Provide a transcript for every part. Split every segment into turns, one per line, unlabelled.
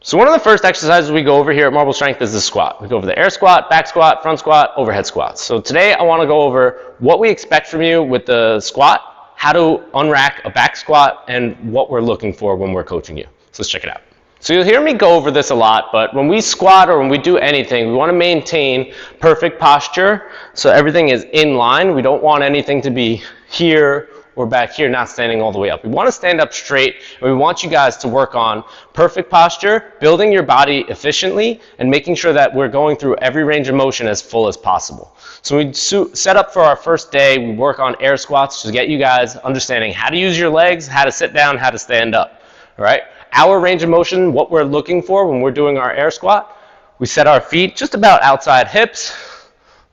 So one of the first exercises we go over here at Marble Strength is the squat. We go over the air squat, back squat, front squat, overhead squats. So today I want to go over what we expect from you with the squat, how to unrack a back squat, and what we're looking for when we're coaching you. So let's check it out. So you'll hear me go over this a lot, but when we squat or when we do anything, we want to maintain perfect posture so everything is in line. We don't want anything to be here or back here, not standing all the way up. We want to stand up straight, and we want you guys to work on perfect posture, building your body efficiently, and making sure that we're going through every range of motion as full as possible. So we set up for our first day, we work on air squats to get you guys understanding how to use your legs, how to sit down, how to stand up, all right? Our range of motion, what we're looking for when we're doing our air squat, we set our feet just about outside hips,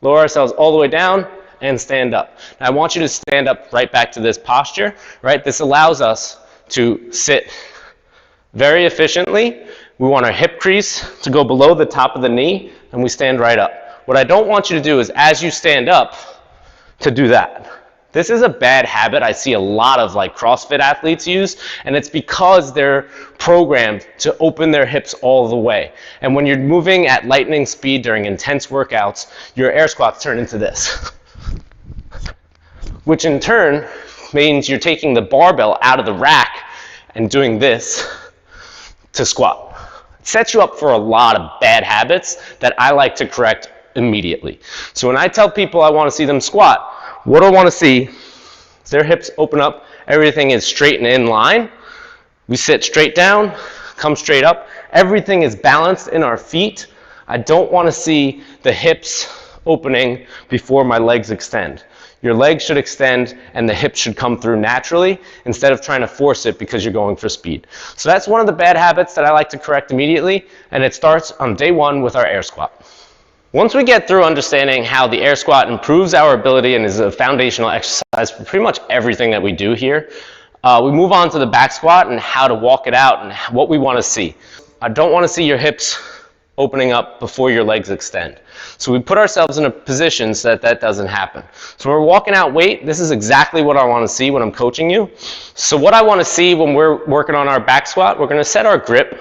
lower ourselves all the way down, and stand up. Now I want you to stand up right back to this posture, right? This allows us to sit very efficiently. We want our hip crease to go below the top of the knee, and we stand right up. What I don't want you to do is, as you stand up, to do that. This is a bad habit I see a lot of like CrossFit athletes use, and it's because they're programmed to open their hips all the way. And when you're moving at lightning speed during intense workouts, your air squats turn into this. Which in turn means you're taking the barbell out of the rack and doing this to squat. It sets you up for a lot of bad habits that I like to correct immediately. So when I tell people I want to see them squat, what I want to see is their hips open up, everything is straight and in line. We sit straight down, come straight up. Everything is balanced in our feet. I don't want to see the hips opening before my legs extend. Your legs should extend and the hips should come through naturally instead of trying to force it because you're going for speed. So that's one of the bad habits that I like to correct immediately, and it starts on day one with our air squat. Once we get through understanding how the air squat improves our ability and is a foundational exercise for pretty much everything that we do here, we move on to the back squat and how to walk it out and what we want to see. I don't want to see your hips opening up before your legs extend. So we put ourselves in a position so that that doesn't happen. So when we're walking out weight, this is exactly what I want to see when I'm coaching you. So what I want to see when we're working on our back squat, we're going to set our grip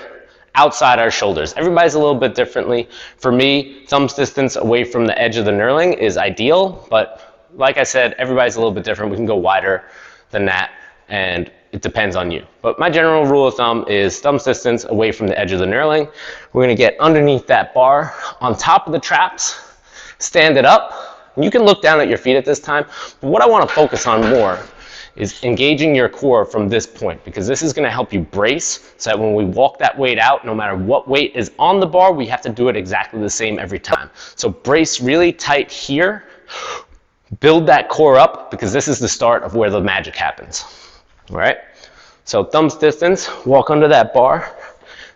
outside our shoulders. Everybody's a little bit differently. For me, thumbs distance away from the edge of the knurling is ideal, but like I said, everybody's a little bit different. We can go wider than that, and it depends on you. But my general rule of thumb is thumbs distance away from the edge of the knurling. We're gonna get underneath that bar, on top of the traps, stand it up. You can look down at your feet at this time, but what I wanna focus on more is engaging your core from this point, because this is gonna help you brace so that when we walk that weight out, no matter what weight is on the bar, we have to do it exactly the same every time. So brace really tight here, build that core up, because this is the start of where the magic happens. All right, so thumbs distance, walk under that bar,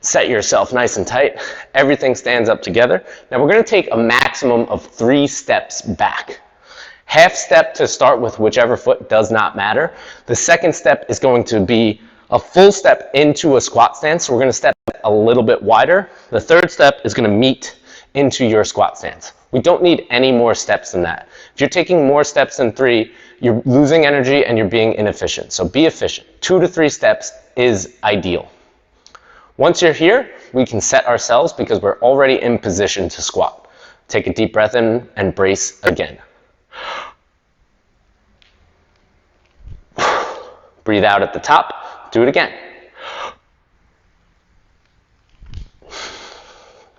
set yourself nice and tight, everything stands up together. Now we're going to take a maximum of 3 steps back. Half step to start with whichever foot, does not matter. The second step is going to be a full step into a squat stance, so we're going to step a little bit wider. The third step is going to meet into your squat stance. We don't need any more steps than that. If you're taking more steps than 3, you're losing energy and you're being inefficient. So be efficient. 2 to 3 steps is ideal. Once you're here, we can set ourselves because we're already in position to squat. Take a deep breath in and brace again. Breathe out at the top. Do it again.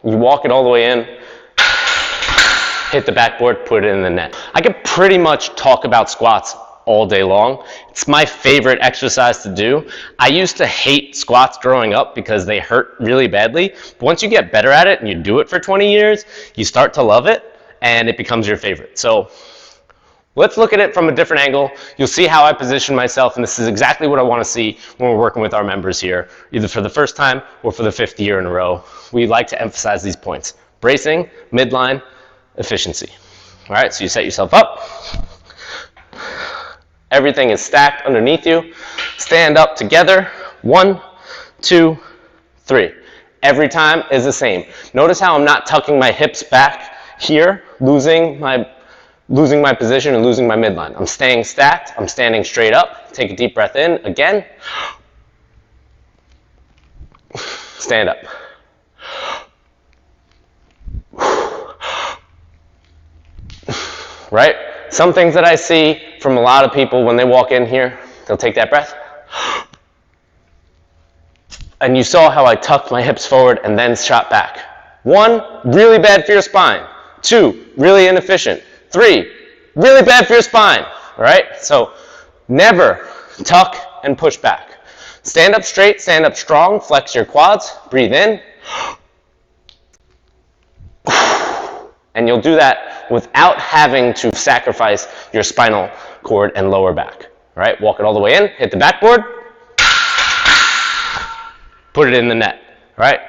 You walk it all the way in. Hit the backboard, put it in the net. I could pretty much talk about squats all day long. It's my favorite exercise to do. I used to hate squats growing up because they hurt really badly. But once you get better at it and you do it for 20 years, you start to love it and it becomes your favorite. So let's look at it from a different angle. You'll see how I position myself, and this is exactly what I want to see when we're working with our members here, either for the first time or for the 5th year in a row. We like to emphasize these points: bracing, midline, efficiency. All right, so you set yourself up. Everything is stacked underneath you. Stand up together. 1, 2, 3. Every time is the same. Notice how I'm not tucking my hips back here, losing my position and losing my midline. I'm staying stacked. I'm standing straight up. Take a deep breath in. Again. Stand up. right? Some things that I see from a lot of people when they walk in here, they'll take that breath. And you saw how I tucked my hips forward and then shot back. 1, really bad for your spine. 2, really inefficient. 3, really bad for your spine, all right? So never tuck and push back. Stand up straight, stand up strong, flex your quads, breathe in. And you'll do that without having to sacrifice your spinal cord and lower back, all right? Walk it all the way in, hit the backboard, put it in the net, right?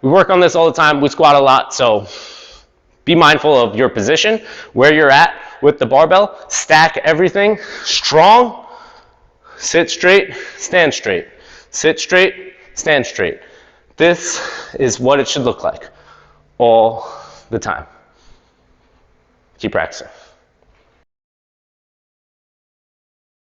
We work on this all the time. We squat a lot, so be mindful of your position, where you're at with the barbell. Stack everything strong. Sit straight, stand straight. Sit straight, stand straight. This is what it should look like all the time. Keep practicing.